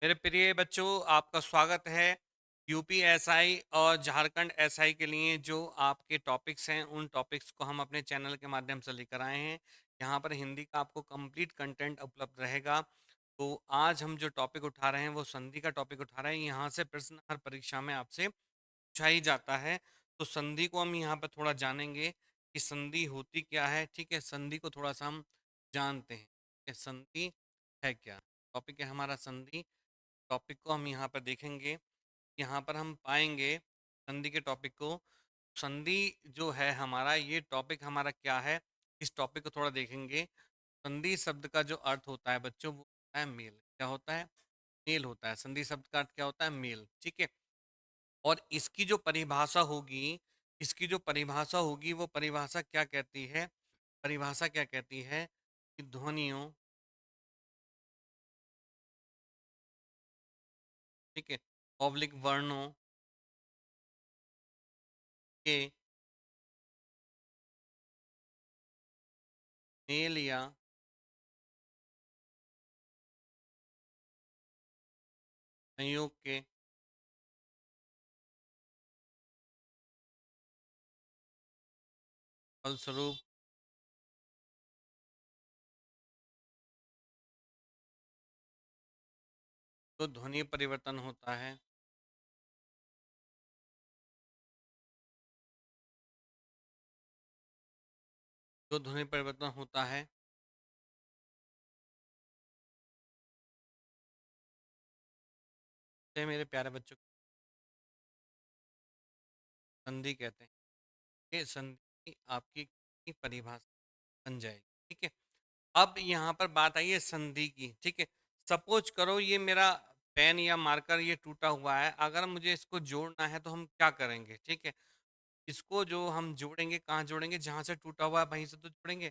मेरे प्रिय बच्चों, आपका स्वागत है। यूपी एसआई और झारखंड एसआई के लिए जो आपके टॉपिक्स हैं, उन टॉपिक्स को हम अपने चैनल के माध्यम से लेकर आए हैं। यहाँ पर हिंदी का आपको कंप्लीट कंटेंट उपलब्ध रहेगा। तो आज हम जो टॉपिक उठा रहे हैं, वो संधि का टॉपिक उठा रहे हैं। यहाँ से प्रश्न हर परीक्षा में आपसे पूछा ही जाता है। तो संधि को हम यहाँ पर थोड़ा जानेंगे कि संधि होती क्या है। ठीक है, संधि को थोड़ा सा हम जानते हैं कि संधि है क्या। टॉपिक है हमारा संधि। टॉपिक को हम यहाँ पर देखेंगे। यहाँ पर हम पाएंगे संधि के टॉपिक को। संधि जो है हमारा, ये टॉपिक हमारा क्या है, इस टॉपिक को थोड़ा देखेंगे। संधि शब्द का जो अर्थ होता है बच्चों, वो होता है मेल। क्या होता है? मेल होता है। संधि शब्द का अर्थ क्या होता है? मेल। ठीक है। और इसकी जो परिभाषा होगी, इसकी जो परिभाषा होगी, वो परिभाषा क्या कहती है? परिभाषा क्या कहती है कि ध्वनियों, ठीक है, ऑब्लिक वर्णों के मेल या संयोग के फलस्वरूप जो ध्वनि परिवर्तन होता है, जो ध्वनि परिवर्तन होता है, से मेरे प्यारे बच्चों संधि कहते हैं। ये संधि आपकी की परिभाषा बन जाएगी। ठीक है। अब यहाँ पर बात आई है संधि की। ठीक है। सपोज करो ये मेरा पेन या मार्कर ये टूटा हुआ है। अगर मुझे इसको जोड़ना है तो हम क्या करेंगे? ठीक है। इसको जो हम जोड़ेंगे, कहाँ जोड़ेंगे? जहाँ से टूटा हुआ है वहीं से तो जोड़ेंगे।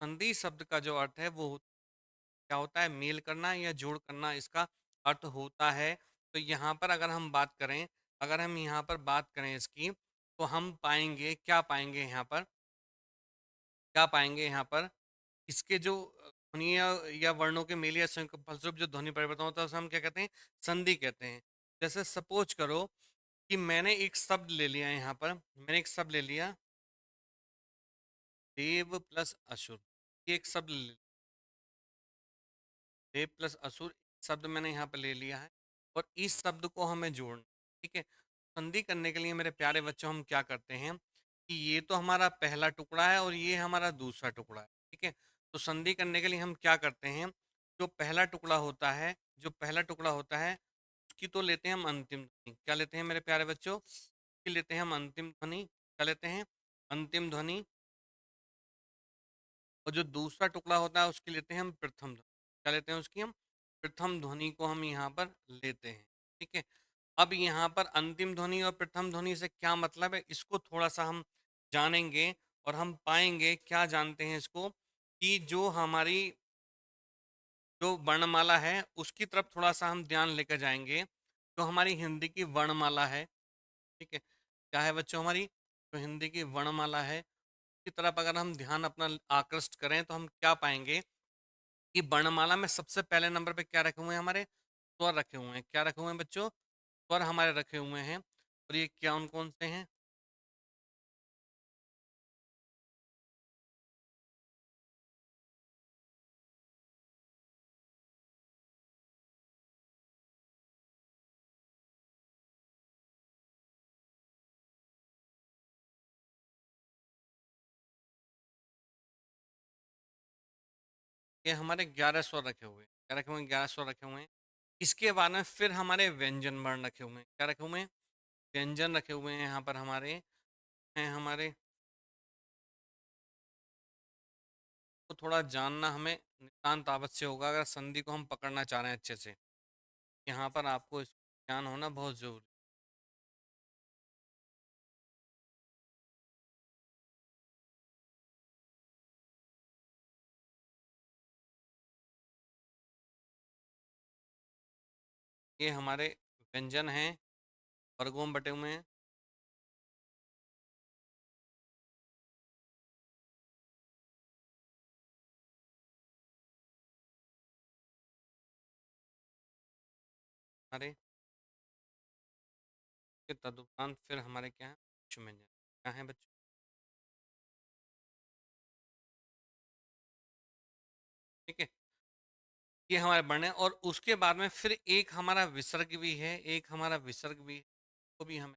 संधि शब्द का जो अर्थ है वो क्या होता है? मेल करना या जोड़ करना इसका अर्थ होता है। तो यहाँ पर अगर हम बात करें, अगर हम यहाँ पर बात करें इसकी, तो हम पाएंगे, क्या पाएंगे यहाँ पर? क्या पाएंगे यहाँ पर? इसके जो ध्वनि या वर्णों के मेल या संयोग के फलस्वरूप जो ध्वनि परिवर्तन होता है, उसे हम क्या कहते हैं? संधि कहते हैं। जैसे सपोज करो कि मैंने एक शब्द ले लिया यहाँ पर, मैंने एक शब्द ले लिया, देव प्लस असुर। ये एक शब्द देव प्लस असुर शब्द मैंने यहाँ पर ले लिया है, और इस शब्द को हमें जोड़ना। ठीक है। संधि करने के लिए मेरे प्यारे बच्चों हम क्या करते हैं कि ये तो हमारा पहला टुकड़ा है और ये हमारा दूसरा टुकड़ा है। ठीक है। तो संधि करने के लिए हम क्या करते हैं? जो पहला टुकड़ा होता है, जो पहला टुकड़ा होता है, उसकी तो लेते हैं हम अंतिम ध्वनि। क्या लेते हैं मेरे प्यारे बच्चों? उसकी लेते हैं हम अंतिम ध्वनि। क्या लेते हैं? अंतिम ध्वनि। और जो दूसरा टुकड़ा होता है उसकी लेते हैं हम प्रथम ध्वनि। क्या लेते हैं उसकी? हम प्रथम ध्वनि को हम यहाँ पर लेते हैं। ठीक है। अब यहाँ पर अंतिम ध्वनि और प्रथम ध्वनि से क्या मतलब है, इसको थोड़ा सा हम जानेंगे। और हम पाएंगे, क्या जानते हैं इसको, कि जो हमारी जो वर्णमाला है उसकी तरफ थोड़ा सा हम ध्यान लेकर जाएंगे। जो हमारी हिंदी की वर्णमाला है, ठीक है, क्या है बच्चों? हमारी जो हिंदी की वर्णमाला है की तरफ अगर हम ध्यान अपना आकृष्ट करें, तो हम क्या पाएंगे कि वर्णमाला में सबसे पहले नंबर पे क्या रखे हुए हैं? हमारे स्वर रखे हुए हैं। क्या रखे हुए हैं बच्चों? स्वर हमारे रखे हुए हैं। और ये कौन कौन से हैं? ये हमारे 11 स्वर रखे हुए हैं। क्या रखे हुए हैं? 11 स्वर रखे हुए हैं। इसके बाद में फिर हमारे व्यंजन वर्ण रखे हुए हैं। क्या रखे हुए हैं? व्यंजन रखे हुए हैं यहाँ पर हमारे, हैं हमारे। तो थोड़ा जानना हमें नितांत आवश्यक होगा, अगर संधि को हम पकड़ना चाह रहे हैं अच्छे से। यहाँ पर आपको इसका ज्ञान होना बहुत जरूरी है। ये हमारे व्यंजन हैं, वर्गों में बटे हुए हैं। हमारे के तदुपरांत फिर हमारे क्या है उच्च व्यंजन क्या है बच्चों। ठीक है, ये हमारे वर्ण है और उसके बाद में फिर एक हमारा विसर्ग भी है, एक हमारा विसर्ग भी है, वो भी हमें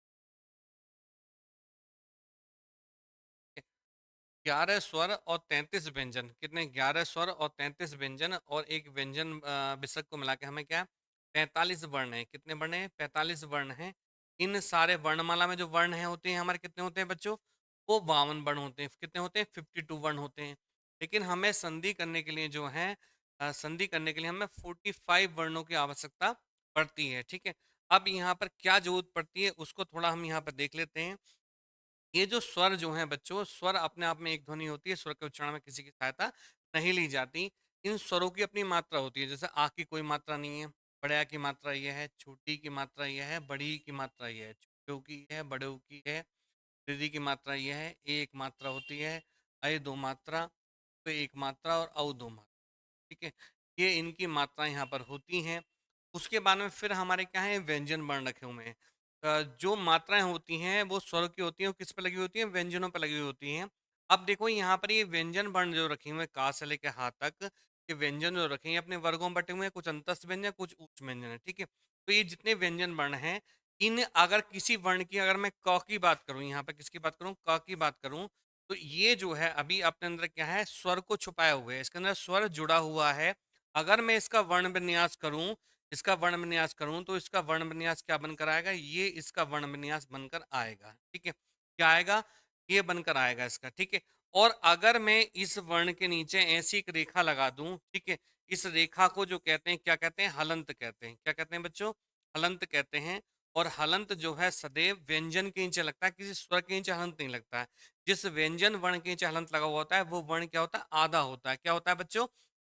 11 स्वर और 33 व्यंजन कितने 11 स्वर और 33 व्यंजन और एक व्यंजन विसर्ग को मिला के हमें क्या 45 वर्ण है। कितने वर्ण है 45 वर्ण है। इन सारे वर्णमाला में जो वर्ण है होते हैं हमारे कितने होते हैं बच्चों वो 52 वर्ण होते हैं। कितने होते हैं 52 वर्ण होते हैं। लेकिन हमें संधि करने के लिए जो है संधि करने के लिए हमें 45 वर्णों की आवश्यकता पड़ती है। ठीक है, अब यहाँ पर क्या जरूरत पड़ती है उसको थोड़ा हम यहाँ पर देख लेते हैं। ये जो स्वर जो हैं बच्चों, स्वर अपने आप में एक ध्वनि होती है, स्वर के उच्चारण में किसी की सहायता नहीं ली जाती। इन स्वरों की अपनी मात्रा होती है, जैसे आ की कोई मात्रा नहीं है, बड़े आ की मात्रा ये है, छोटी की मात्रा ये है, बड़ी की मात्रा ये है, छोटे की है, बड़े की है, दीदी की मात्रा ये है, एक मात्रा होती है, अय दो मात्रा, तो एक मात्रा और औ दो मात्रा। ठीक है, ये इनकी मात्राएं यहाँ पर होती हैं। उसके बाद में फिर हमारे क्या है व्यंजन वर्ण रखे हुए हैं। जो मात्राएं होती हैं वो स्वर की होती हैं, वो किस पे लगी होती हैं व्यंजनों पे लगी हुई होती हैं। अब देखो यहाँ पर ये व्यंजन वर्ण जो रखे हुए हैं का से लेकर हा तक, ये व्यंजन जो रखे हैं अपने वर्गों में बटे हुए हैं, कुछ अंतस्थ व्यंजन कुछ उच्च व्यंजन है। ठीक है, तो ये जितने व्यंजन वर्ण हैं इन अगर किसी वर्ण की अगर मैं क की बात करूं, यहाँ पर किसकी बात करूं क की बात करूं, तो ये जो है अभी अपने अंदर क्या है स्वर को छुपाए हुए है, इसके अंदर स्वर जुड़ा हुआ है। अगर मैं इसका वर्ण विन्यास करूं, इसका वर्ण विन्यास करूं तो इसका वर्ण विन्यास क्या बनकर आएगा, ये इसका वर्ण विन्यास बनकर आएगा। ठीक है, क्या आएगा ये बनकर आएगा इसका। ठीक है, और अगर मैं इस वर्ण के नीचे ऐसी एक रेखा लगा दूं, ठीक है, इस रेखा को जो कहते हैं क्या कहते हैं हलंत कहते हैं। क्या कहते हैं बच्चों हलंत कहते हैं। और हलंत जो है सदैव व्यंजन के नीचे लगता है, किसी स्वर के नीचे हलंत नहीं लगता है। जिस व्यंजन वर्ण के नीचे हलंत लगा हुआ होता है वो वर्ण क्या होता है आधा होता है। क्या होता है बच्चों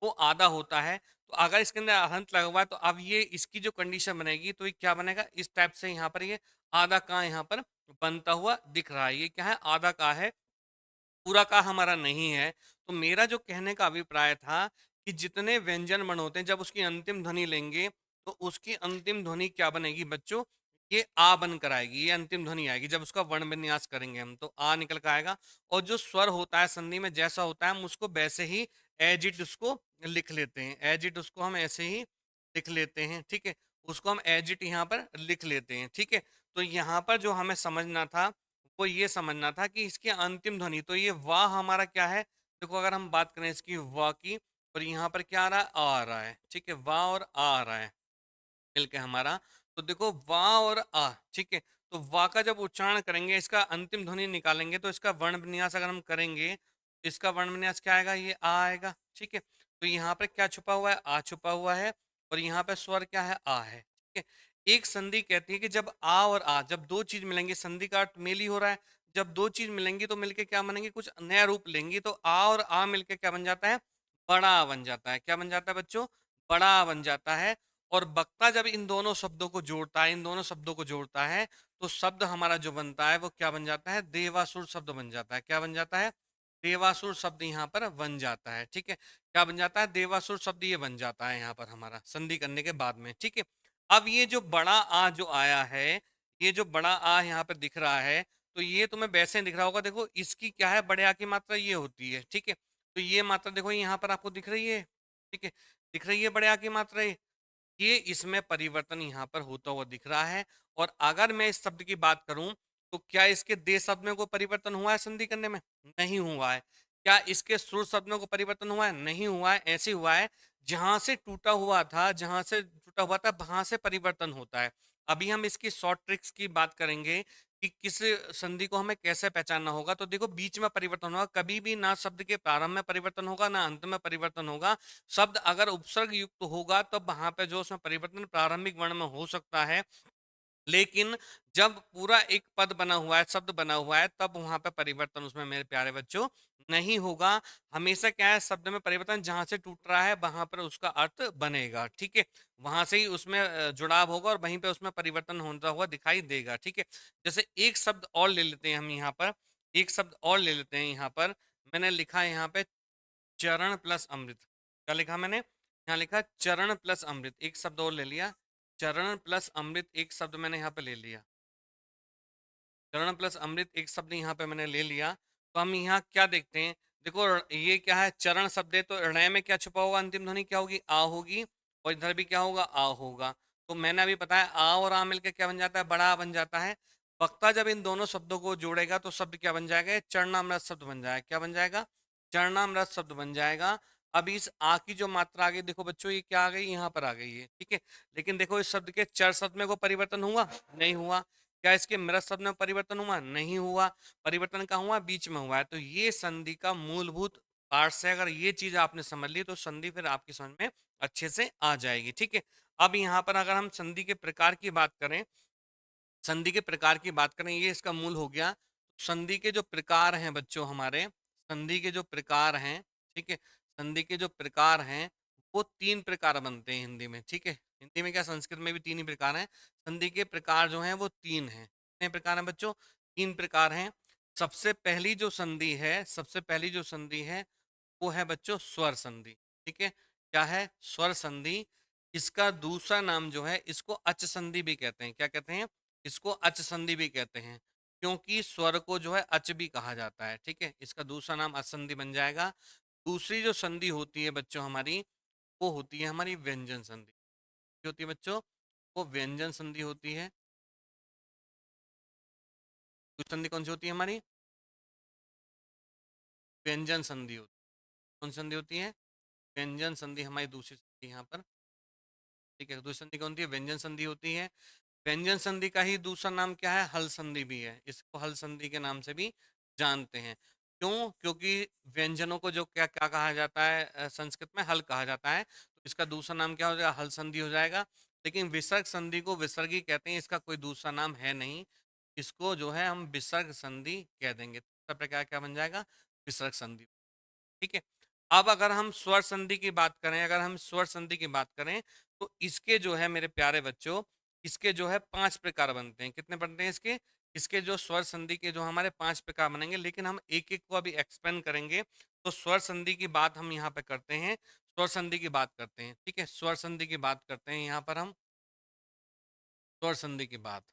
वो आधा होता है। तो अगर इसके अंदर हलंत लगा हुआ है तो अब ये इसकी जो कंडीशन बनेगी तो ये क्या बनेगा इस टाइप से, यहाँ पर ये आधा का यहाँ पर बनता हुआ दिख रहा है। ये क्या है आधा का है, पूरा का हमारा नहीं है। तो मेरा जो कहने का अभिप्राय था कि जितने व्यंजन वर्ण होते हैं जब उसकी अंतिम ध्वनि लेंगे तो उसकी अंतिम ध्वनि क्या बनेगी बच्चों, ये आ बनकर आएगी, ये अंतिम ध्वनि आएगी। जब उसका वर्ण विन्यास करेंगे हम तो आ निकल कर आएगा। और जो स्वर होता है संधि में जैसा होता है हम उसको वैसे ही एज इट उसको लिख लेते हैं, एज इट उसको हम ऐसे ही लिख लेते हैं। ठीक है, उसको हम एज इट यहाँ पर लिख लेते हैं। ठीक है, तो यहाँ पर जो हमें समझना था वो ये समझना था कि इसकी अंतिम ध्वनि तो ये वाह हमारा क्या है, देखो अगर हम बात करें इसकी वाह की, और यहाँ पर क्या आ रहा है आ रहा है। ठीक है, वाह और आ रहा है मिलके हमारा। तो देखो वाह और आ, ठीक है, तो वाह का जब उच्चारण करेंगे इसका अंतिम ध्वनि निकालेंगे तो इसका वर्ण विन्यास अगर हम करेंगे तो इसका वर्ण विन्यास क्या आएगा ये आ आएगा। ठीक है, तो यहाँ पर क्या छुपा हुआ है आ छुपा हुआ है, और यहाँ पे स्वर क्या है आ है। ठीक है, एक संधि कहती है कि जब आ और आ जब दो चीज मिलेंगे, संधि का अर्थ मेल ही हो रहा है, जब दो चीज मिलेंगी तो मिलके क्या बनेंगे कुछ नया रूप लेंगी। तो आ और आ मिलके क्या बन जाता है बड़ा बन जाता है। क्या बन जाता है बच्चों बड़ा बन जाता है। और वक्ता जब इन दोनों शब्दों को जोड़ता है, इन दोनों शब्दों को जोड़ता है तो शब्द हमारा जो बनता है वो क्या बन जाता है देवासुर शब्द बन जाता है। क्या बन जाता है देवासुर शब्द यहाँ पर बन जाता है। ठीक है, क्या बन जाता है देवासुर शब्द ये बन जाता है यहाँ पर हमारा संधि करने के बाद में। ठीक है, अब ये जो बड़ा आ जो आया है, ये जो बड़ा आ यहाँ पर दिख रहा है तो ये तुम्हें वैसे दिख रहा होगा। देखो इसकी क्या है बड़े आ की मात्रा ये होती है। ठीक है, तो ये मात्रा देखो यहाँ पर आपको दिख रही है। ठीक है, दिख रही है बड़े आ की मात्रा ये इसमें परिवर्तन यहाँ पर होता हुआ दिख रहा है। और अगर मैं इस शब्द की बात करूं तो क्या इसके दे शब्द में कोई परिवर्तन हुआ है संधि करने में, नहीं हुआ है। क्या इसके सुर शब्द में कोई परिवर्तन हुआ है, नहीं हुआ है। ऐसे हुआ है जहां से टूटा हुआ था, जहां से टूटा हुआ था वहां से परिवर्तन होता है। अभी हम इसकी शॉर्ट ट्रिक्स की बात करेंगे कि किस संधि को हमें कैसे पहचानना होगा। तो देखो बीच में परिवर्तन होगा, कभी भी ना शब्द के प्रारंभ में परिवर्तन होगा ना अंत में परिवर्तन होगा। शब्द अगर उपसर्ग युक्त होगा तब वहां पे जो उसमें परिवर्तन प्रारंभिक वर्ण में हो सकता है, लेकिन जब पूरा एक पद बना हुआ है शब्द बना हुआ है तब वहां पे परिवर्तन उसमें मेरे प्यारे बच्चों नहीं होगा। हमेशा क्या है शब्द में परिवर्तन जहां से टूट रहा है वहां पर उसका अर्थ बनेगा। ठीक है, वहां से ही उसमें जुड़ाव होगा और वहीं पे उसमें परिवर्तन होता हुआ दिखाई देगा। ठीक है, जैसे एक शब्द और ले लेते हैं हम यहाँ पर, एक शब्द और ले लेते हैं यहाँ पर। मैंने लिखा है यहाँ पे चरण प्लस अमृत। क्या लिखा मैंने यहाँ लिखा चरण प्लस अमृत, एक शब्द और ले लिया चरण प्लस अमृत एक शब्द मैंने यहाँ पे ले लिया। चरण प्लस अमृत एक शब्द यहाँ पे मैंने ले लिया। तो हम यहाँ क्या देखते हैं, देखो ये क्या है, चरण शब्द है, तो ऋण में क्या छुपा होगा, अंतिम ध्वनि क्या होगी, आ होगी, और इधर भी क्या होगा, आ होगा। तो मैंने अभी बताया आ और आ मिलकर क्या बन जाता है, बड़ा आ बन जाता है। वक्ता जब इन दोनों शब्दों को जोड़ेगा तो शब्द क्या बन जाएगा, चरणामृत शब्द बन जाएगा। क्या बन जाएगा, चरणामृत शब्द बन जाएगा। अब इस आ की जो मात्रा आ गई, देखो बच्चों ये क्या आ गई, यहाँ पर आ गई है, ठीक है। लेकिन देखो इस शब्द के चर शब्द में को परिवर्तन हुआ, नहीं हुआ। क्या इसके मृत शब्द में परिवर्तन हुआ, नहीं हुआ। परिवर्तन कहाँ हुआ, बीच में हुआ है। तो ये संधि का मूलभूत पार्ट है। अगर ये चीज आपने समझ ली तो संधि फिर आपकी समझ में अच्छे से आ जाएगी, ठीक है। अब यहाँ पर अगर हम संधि के प्रकार की बात करें, संधि के प्रकार की बात करें, ये इसका मूल हो गया। संधि के जो प्रकार हैं बच्चों हमारे, संधि के जो प्रकार हैं, ठीक है, संधि के जो प्रकार हैं वो तीन प्रकार बनते हैं हिंदी में, ठीक है। हिंदी में क्या, संस्कृत में भी तीन ही प्रकार हैं। संधि के प्रकार जो हैं वो तीन हैं। कितने प्रकार हैं बच्चों, तीन प्रकार हैं। सबसे पहली जो संधि है, सबसे पहली जो संधि है वो है बच्चों स्वर संधि, ठीक है। क्या है, स्वर संधि। इसका दूसरा नाम जो है, इसको अच संधि भी कहते हैं। क्या कहते हैं, इसको अच संधि भी कहते हैं, क्योंकि स्वर को जो है अच भी कहा जाता है, ठीक है। इसका दूसरा नाम अच संधि बन जाएगा। दूसरी जो संधि होती है बच्चों हमारी, वो होती है हमारी व्यंजन संधि। क्या होती है बच्चों, वो व्यंजन संधि होती है। दूसरी संधि कौन सी होती है हमारी, व्यंजन संधि होती है। कौन सी संधि होती है, व्यंजन संधि हमारी दूसरी संधि यहाँ पर, ठीक है। दूसरी संधि कौन होती है, व्यंजन संधि होती है। व्यंजन संधि का ही दूसरा नाम क्या है, हल संधि भी है। इसको हल संधि के नाम से भी जानते हैं। क्यों, क्योंकि व्यंजनों को जो क्या क्या कहा जाता है, संस्कृत में हल कहा जाता है, तो इसका दूसरा नाम क्या हो जाएगा, हल संधि हो जाएगा। लेकिन विसर्ग संधि को विसर्ग ही कहते हैं, इसका कोई दूसरा नाम है नहीं। इसको जो है हम विसर्ग संधि कह देंगे। तीसरा प्रकार क्या बन जाएगा, विसर्ग संधि, ठीक है। अब अगर हम स्वर संधि की बात करें, अगर हम स्वर संधि की बात करें, तो इसके जो है मेरे प्यारे बच्चों, इसके जो है पांच प्रकार बनते हैं। कितने बनते हैं इसके, इसके जो स्वर संधि के जो हमारे पांच प्रकार बनेंगे, लेकिन हम एक एक को अभी एक्सप्लेन करेंगे। तो स्वर संधि की बात हम यहाँ पे करते हैं, स्वर संधि की बात करते हैं, ठीक है। स्वर संधि की बात करते हैं यहाँ पर हम, स्वर संधि की बात,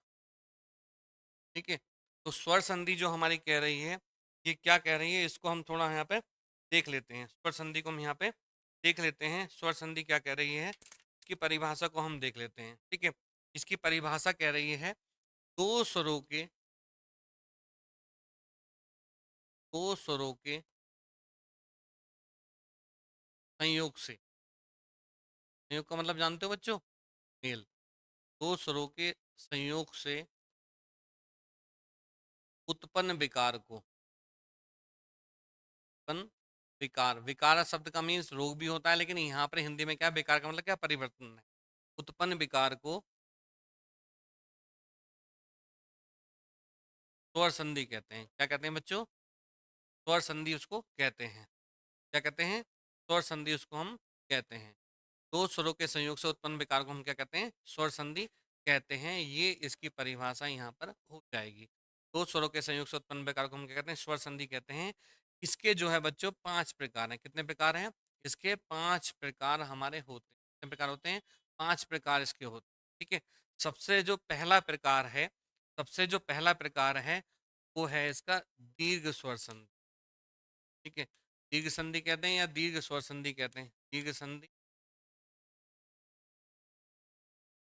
ठीक है। तो स्वर संधि जो हमारी कह रही है, ये क्या कह रही है, इसको हम थोड़ा यहाँ पे देख लेते हैं। स्वर संधि को हम यहाँ पे देख लेते हैं, स्वर संधि क्या कह रही है, इसकी परिभाषा को हम देख लेते हैं, ठीक है। इसकी परिभाषा कह रही है, दो स्वरों के, दो स्वरों के संयोग से, संयोग का मतलब जानते हो बच्चों, मेल। दो स्वरों के संयोग से उत्पन्न विकार को, उत्पन्न विकार, विकार शब्द का मीन्स रोग भी होता है, लेकिन यहाँ पर हिंदी में क्या, विकार का मतलब क्या, परिवर्तन है। उत्पन्न विकार को स्वर संधि कहते हैं। क्या कहते हैं बच्चों, स्वर संधि उसको कहते हैं। क्या कहते हैं, स्वर संधि उसको हम कहते हैं। दो स्वरों के संयोग से उत्पन्न विकार को हम क्या कहते हैं, स्वर संधि कहते हैं। ये इसकी परिभाषा यहाँ पर हो जाएगी। दो स्वरों के संयोग से उत्पन्न विकार को हम क्या कहते हैं, स्वर संधि कहते हैं। इसके जो है बच्चों पांच प्रकार हैं। कितने प्रकार हैं, इसके पांच प्रकार हमारे होते हैं। कितने प्रकार होते हैं, पांच प्रकार इसके होते हैं, ठीक है। सबसे जो पहला प्रकार है, सबसे जो पहला प्रकार है वो है इसका दीर्घ स्वर संधि, ठीक है। दीर्घ संधि कहते हैं या दीर्घ स्वर संधि कहते हैं, दीर्घ संधि।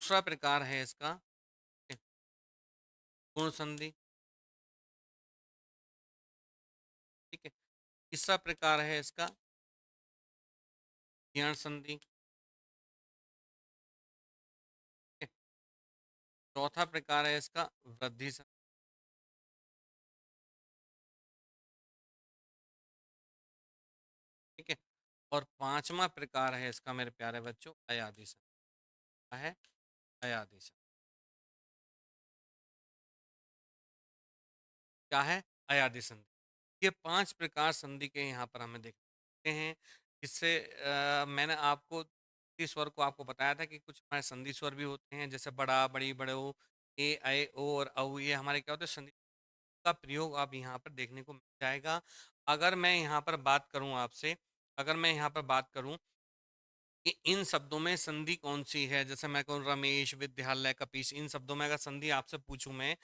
दूसरा प्रकार है इसका, ठीक है, पूर्ण संधि, ठीक है। तीसरा प्रकार है इसका यण संधि, ठीक है। चौथा प्रकार है इसका वृद्धि संधि, ठीक है। और पांचवा प्रकार है इसका मेरे प्यारे बच्चों अयादि संधि। क्या है, अयादि संधि। क्या है, अयादि संधि। ये पांच प्रकार संधि के यहाँ पर हमें देखते हैं। इससे मैंने आपको इस स्वर को आपको बताया था कि कुछ हमारे संधि स्वर भी होते हैं, जैसे बड़ा, बड़ी, बड़ो, ए, ऐ, ओ और औ। ये हमारे क्या होते हैं, संधि का प्रयोग आप यहाँ पर देखने को मिल जाएगा। अगर मैं यहाँ पर बात करूँ आपसे, अगर मैं यहाँ पर बात करूँ कि इन शब्दों में संधि कौन-सी है? जैसे मैं कहूँ रमेश, विद्यालय, कपीस, इन शब्दों में अगर संधि आपसे पूछूँ मैं,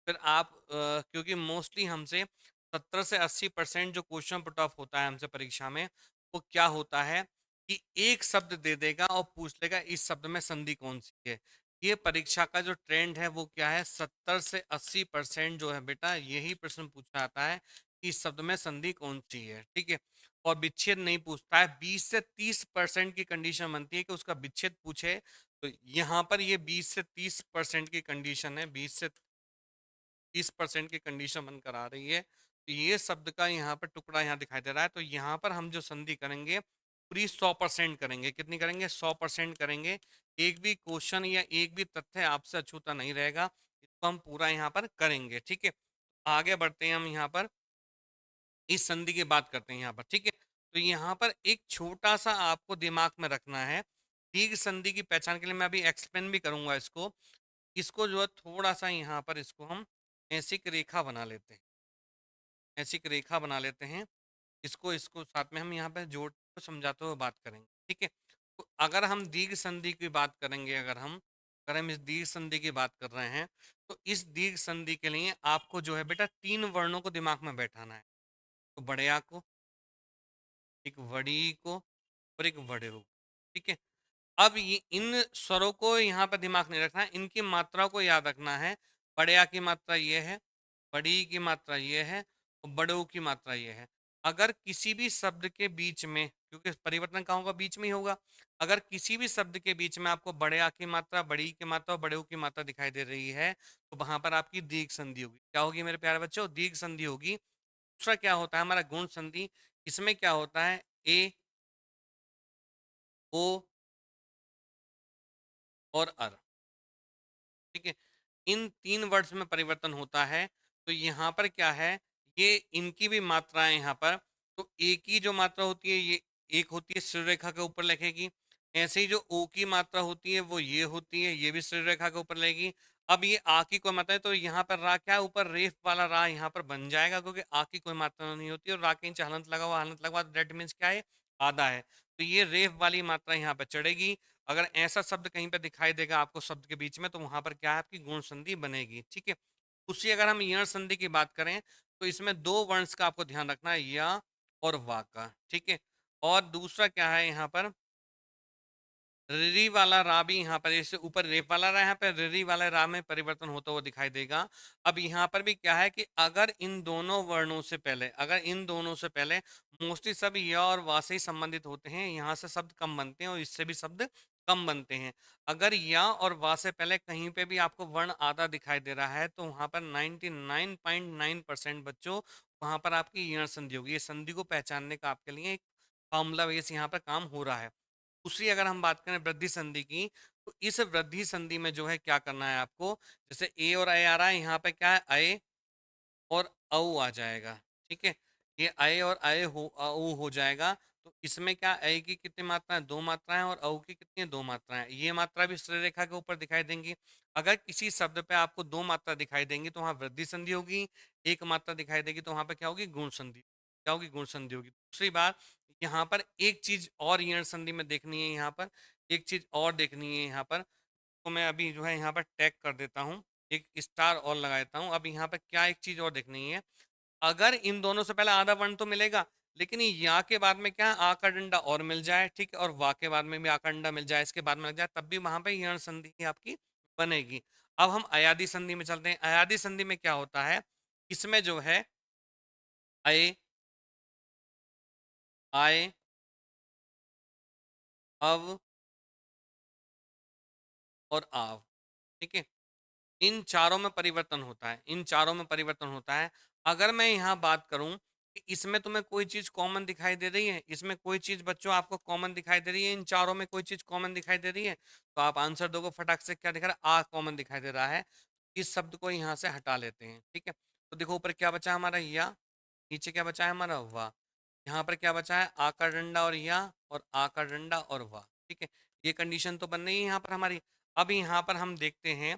फिर आप क्योंकि मोस्टली हमसे 70 से 80% जो क्वेश्चन पुट ऑफ होता है हमसे परीक्षा में, वो क्या होता है कि एक शब्द दे देगा और पूछ लेगा इस शब्द में संधि कौन-सी है। ये परीक्षा का जो ट्रेंड है वो क्या है, 70 से 80% जो है बेटा यही प्रश्न पूछा जाता है कि इस शब्द में संधि कौन-सी है, ठीक है? और विच्छेद नहीं पूछता है। 20 से 30% की कंडीशन बनती है कि उसका विच्छेद पूछे, तो यहाँ पर ये 20 से 30% की कंडीशन है, 20 से 30% की कंडीशन बनकर आ रही है। तो ये शब्द का यहाँ पर टुकड़ा यहाँ दिखाई दे रहा है, तो यहाँ पर हम जो संधि करेंगे पूरी 100% करेंगे। कितनी करेंगे? 100% करेंगे। एक भी क्वेश्चन या एक भी तथ्य आपसे अछूता नहीं रहेगा, इसको हम पूरा यहाँ पर करेंगे, ठीक है? आगे बढ़ते हैं हम यहाँ पर इस संधि की बात करते हैं यहाँ पर, ठीक है? तो यहाँ पर एक छोटा-सा आपको दिमाग में रखना है। दीर्घ संधि की पहचान के लिए मैं अभी एक्सप्लेन भी करूँगा इसको। इसको जो है थोड़ा-सा यहाँ पर इसको हम ऐसी एक रेखा बना लेते हैं। ऐसी एक रेखा बना लेते हैं। इसको इसको साथ में हम यहाँ पे जोड़ के समझाते हुए बात करेंगे, ठीक है? तो अगर हम दीर्घ संधि की बात करेंगे अगर हम इस दीर्घ संधि की बात कर रहे हैं, तो इस दीर्घ संधि के लिए आपको जो है बेटा 3 वर्णों को दिमाग में बैठाना है। तो बड़े आ को, एक वड़ी को और एक वड़े को, ठीक है? अब ये इन स्वरों को यहाँ पर दिमाग नहीं रखना है, इनकी मात्रा को याद रखना है। बड़े आ की मात्रा ये है, बड़ी की मात्रा ये है और बड़ों की मात्रा ये है। अगर किसी भी शब्द के बीच में, क्योंकि परिवर्तन कहाँ होगा? बीच में ही होगा। अगर किसी भी शब्द के बीच में आपको बड़े आ की मात्रा, बड़ी की मात्रा और बड़ों की मात्रा दिखाई दे रही है, तो वहाँ पर आपकी दीर्घ संधि होगी। क्या होगी मेरे प्यारे बच्चों? दीर्घ संधि होगी। दूसरा क्या होता है हमारा गुण संधि? इसमें क्या होता है? ए, ओ और अर। ठीक है? इन 3 वर्ड्स में परिवर्तन होता है, तो यहाँ पर क्या है, ये इनकी भी मात्राएँ यहाँ पर, तो ए की जो मात्रा होती है, ये एक होती है सिर रेखा के ऊपर लिखेगी। ऐसे ही जो ओ की मात्रा होती है, वो ये होती है, ये भी सिर रेखा के ऊपर लगेगी। अब ये आ की कोई मात्रा है, तो यहाँ पर रा क्या है, ऊपर रेफ वाला रा यहाँ पर बन जाएगा, क्योंकि आ की कोई मात्रा नहीं होती और रा के नीचे हलंत लगा हुआ, हलंत लगा हुआ, दैट मीन्स क्या है, आधा है। तो ये रेफ वाली मात्रा यहाँ पे चढ़ेगी। अगर ऐसा शब्द कहीं पे दिखाई देगा आपको शब्द के बीच में, तो वहां पर क्या है, आपकी गुण संधि बनेगी, ठीक है? उसी अगर हम यण संधि की बात करें, तो इसमें 2 वंश का आपको ध्यान रखना है, या और वा का, ठीक है? और दूसरा क्या है यहाँ पर, री वाला रा भी यहाँ पर, इससे ऊपर रेफ वाला रा, यहाँ पे री वाला रा में परिवर्तन होता हुआ दिखाई देगा। अब यहाँ पर भी क्या है कि अगर इन दोनों वर्णों से पहले, अगर इन दोनों से पहले, मोस्टली सब य और वा से ही संबंधित होते हैं, यहाँ से शब्द कम बनते हैं और इससे भी शब्द कम बनते हैं। अगर या और वा से पहले कहीं पे भी आपको वर्ण आधा दिखाई दे रहा है, तो वहाँ पर 99.9% बच्चों, वहाँ पर आपकी यण संधि होगी। ये संधि को पहचानने का आपके लिए एक फॉर्मूला बेस यहाँ पर काम हो रहा है। दूसरी अगर हम बात करें वृद्धि संधि की, तो इस वृद्धि संधि में जो है क्या करना है आपको, जैसे ए और ए आ रहा है, यहाँ पे क्या है, अय और औ आ जाएगा, ठीक है? ये अय और अय हो औ हो जाएगा। तो इसमें क्या, अय की कितनी मात्राएं, 2 मात्राएं, और औ की कितनी है, 2 मात्राएं। ये मात्रा भी श्रेय रेखा के ऊपर दिखाई देंगी। अगर किसी शब्द पे आपको 2 मात्रा दिखाई देंगी, तो वहां वृद्धि संधि होगी। एक मात्रा दिखाई देगी, तो वहां पे क्या होगी, गुण संधि। क्या होगी, गुण संधि होगी। दूसरी बात, यहाँ पर एक चीज और यण संधि में देखनी है, यहाँ पर एक चीज और देखनी है यहाँ पर, तो मैं अभी जो है यहाँ पर टैग कर देता हूँ, एक स्टार और लगा देता हूँ। अब यहाँ पर क्या एक चीज और देखनी है, अगर इन दोनों से पहले आधा वर्ण तो मिलेगा, लेकिन ये या के बाद में क्या है, आ का डंडा और मिल जाए, ठीक है, और वा के बाद में भी आ का डंडा मिल जाए, इसके बाद में लग जाए, तब भी वहां पे यण संधि ही आपकी बनेगी। अब हम अयादी संधि में चलते हैं। अयादी संधि में क्या होता है, इसमें जो है अय, आय, अव और आव, ठीक है? इन चारों में परिवर्तन होता है, इन चारों में परिवर्तन होता है। अगर मैं यहाँ बात करूँ कि इसमें तुम्हें कोई चीज़ कॉमन दिखाई दे रही है, इसमें कोई चीज़ बच्चों आपको कॉमन दिखाई दे रही है, इन चारों में कोई चीज़ कॉमन दिखाई दे रही है, तो आप आंसर दोगे फटाक से, क्या दिख रहा है, आ कॉमन दिखाई दे रहा है। इस शब्द को यहाँ से हटा लेते हैं, ठीक है? तो देखो ऊपर क्या बचा हमारा, या, नीचे क्या बचा है हमारा, वाह। यहाँ पर क्या बचा है, आ का डंडा और या, और आ का डंडा और वाह, ठीक है? ये कंडीशन तो बन रही है यहाँ पर हमारी। अब यहाँ पर हम देखते हैं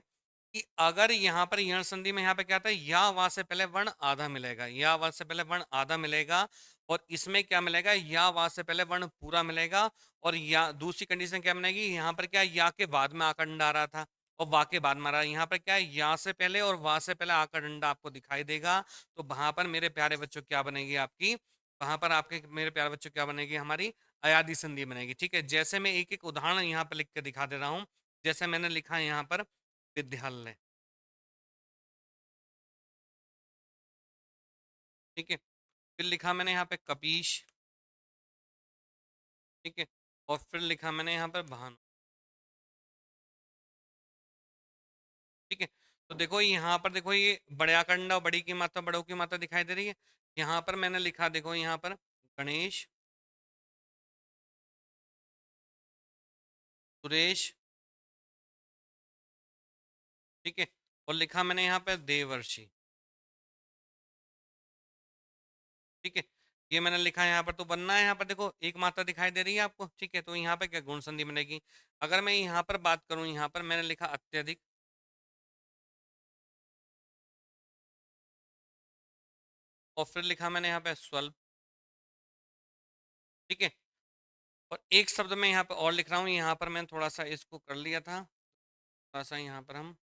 कि अगर यहाँ पर यण संधि में यहाँ पे क्या आता है, या वा से पहले वर्ण आधा मिलेगा, या वा से पहले वर्ण आधा मिलेगा, और इसमें क्या मिलेगा, या वा से पहले वर्ण पूरा मिलेगा, और या दूसरी कंडीशन क्या बनेगी, यहाँ पर क्या है, या के बाद में आकर डंडा आ रहा था और वा के बाद मारा, यहाँ पर क्या है, या से पहले और वा से पहले आकर डंडा आपको दिखाई देगा। तो वहां पर मेरे प्यारे बच्चों क्या बनेगी आपकी, वहां पर आपके मेरे प्यारे बच्चों क्या बनेगी, हमारी अयादी संधि बनेगी। ठीक है, जैसे मैं एक एक उदाहरण यहाँ पर लिख के दिखा दे रहा हूँ। जैसे मैंने लिखा है यहाँ पर विद्यालय। ठीक है, फिर लिखा मैंने यहाँ पे कपीश। ठीक है, और फिर लिखा मैंने यहाँ पर भानु। ठीक है, तो देखो यहाँ पर, देखो ये बड़ा कंडा, बड़ी की मात्रा, बड़ों की मात्रा दिखाई दे रही है। यहाँ पर मैंने लिखा, देखो यहाँ पर गणेश, सुरेश। ठीक है, और लिखा मैंने यहाँ पे देवर्षि। ठीक है, ये मैंने लिखा है यहाँ पर, तो बनना है यहाँ पर, देखो एक मात्रा दिखाई दे रही है आपको। ठीक है, तो यहाँ पे क्या गुण संधि बनेगी। अगर मैं यहाँ पर बात करूँ, यहाँ पर मैंने लिखा अत्यधिक, और फिर लिखा मैंने यहाँ पे स्वल्प। ठीक है, और एक शब्द में यहाँ पे और लिख रहा हूँ, यहाँ पर मैंने थोड़ा सा इसको कर लिया था, थोड़ा सा यहाँ पर हम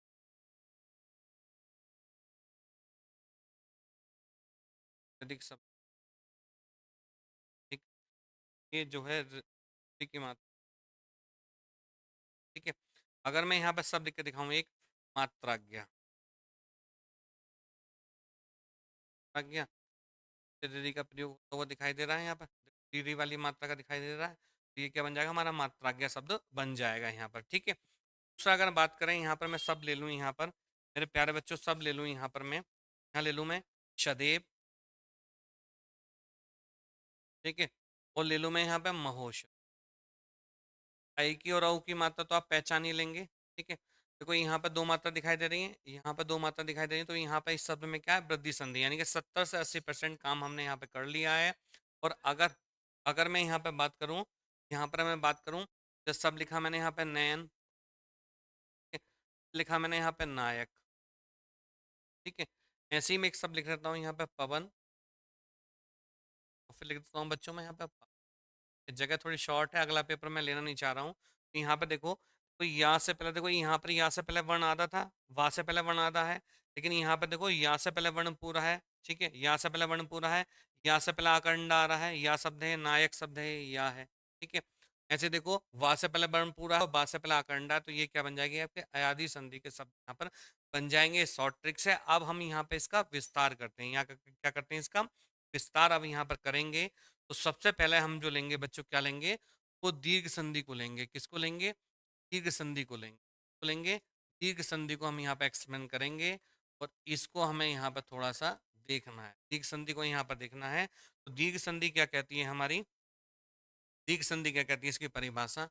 अधिक शब्द। ठीक, ये जो है की मात्रा। ठीक है, अगर मैं यहाँ पर शब्द लिख के दिखाऊँ, एक मात्राज्ञा, मात्राज्ञा, दीदी का प्रयोग होता हुआ दिखाई दे रहा है यहाँ पर, दीदी वाली मात्रा का दिखाई दे रहा है, तो ये क्या बन जाएगा, हमारा मात्राज्ञा शब्द बन जाएगा यहाँ पर। ठीक है, दूसरा अगर बात करें, यहाँ पर मैं सब ले लूँ, यहाँ पर मेरे प्यारे बच्चों सब ले लूँ, यहाँ पर मैं यहाँ ले लूँ मैं सदैव। ठीक है, और ले लूँ मैं यहाँ पे महोश। आई की और औ की मात्रा तो आप पहचान ही लेंगे। ठीक है, देखो यहाँ पर दो मात्रा दिखाई दे रही है, यहाँ पर दो मात्रा दिखाई दे रही है, तो यहाँ पर इस शब्द में क्या है, वृद्धि संधि, यानी कि 70 से 80% काम हमने यहाँ पे कर लिया है। और अगर अगर मैं यहाँ पे बात करूँ, यहाँ पर मैं बात करूँ, तो सब लिखा मैंने यहाँ पे नयन। ठीक है, लिखा मैंने यहाँ पे नायक। ठीक है, ऐसे ही मैं एक सब लिख लेता हूँ यहाँ पे पवन, और फिर लिख देता हूँ बच्चों में यहाँ पे जगह थोड़ी शॉर्ट है, अगला पेपर मैं लेना नहीं चाह रहा हूँ। तो यहाँ पे देखो, तो या से पहले देखो, यहाँ पर या से पहले वर्ण आधा था, वा से पहले वर्ण आधा है, लेकिन यहाँ पे देखो या से पहले वर्ण पूरा है। ठीक है, या से पहले वर्ण पूरा है, या से पहले आकंडा आ रहा है, या शब्द है, नायक शब्द है, या है। ठीक है, ऐसे देखो, वा से पहले वर्ण पूरा है और बा से पहले आकंडा है, तो ये क्या बन जाएगी, आपके अयादी संधि के शब्द यहाँ पर बन जाएंगे। शॉर्ट ट्रिक्स है। अब हम यहाँ पे इसका विस्तार करते हैं, यहाँ क्या करते हैं, इसका विस्तार अब यहाँ पर करेंगे। तो सबसे पहले हम जो लेंगे बच्चों, क्या लेंगे, वो दीर्घ संधि को लेंगे। किसको लेंगे, दीर्घ संधि को लेंगे, तो लेंगे दीर्घ संधि को हम यहाँ पे एक्सप्लेन करेंगे, और इसको हमें यहाँ पर थोड़ा सा देखना है, दीर्घ संधि को यहाँ पर देखना है। तो दीर्घ संधि क्या कहती है हमारी, दीर्घ संधि क्या कहती है, इसकी परिभाषा,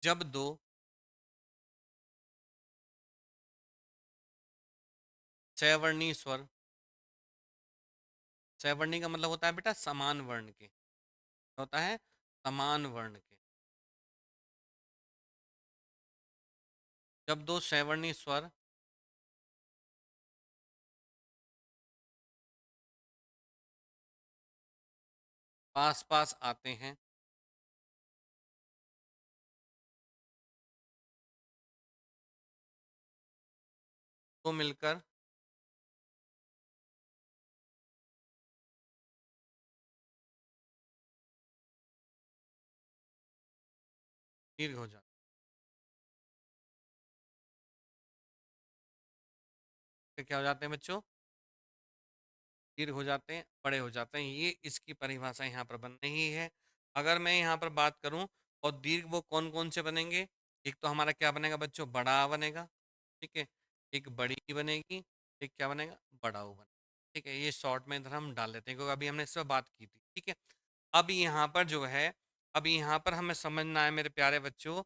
जब दो सवर्णी स्वर, सवर्णी का मतलब होता है बेटा समान वर्ण के, होता है समान वर्ण के, जब दो सवर्णी स्वर पास पास आते हैं, तो मिलकर दीर्घ हो जाते हैं। क्या हो जाते हैं बच्चों, दीर्घ हो जाते हैं, बड़े हो जाते हैं, ये इसकी परिभाषा यहाँ पर बन रही है। अगर मैं यहाँ पर बात करूँ, और दीर्घ वो कौन कौन से बनेंगे, एक तो हमारा क्या बनेगा बच्चों, बड़ा बनेगा। ठीक है, एक बड़ी बनेगी, एक क्या बनेगा, बड़ा बनेगा। ठीक है, ये शॉर्ट में इधर हम डाल लेते हैं, क्योंकि अभी हमने इस पर बात की थी। ठीक है, अब यहाँ पर जो है, अब यहाँ पर हमें समझना है मेरे प्यारे बच्चों,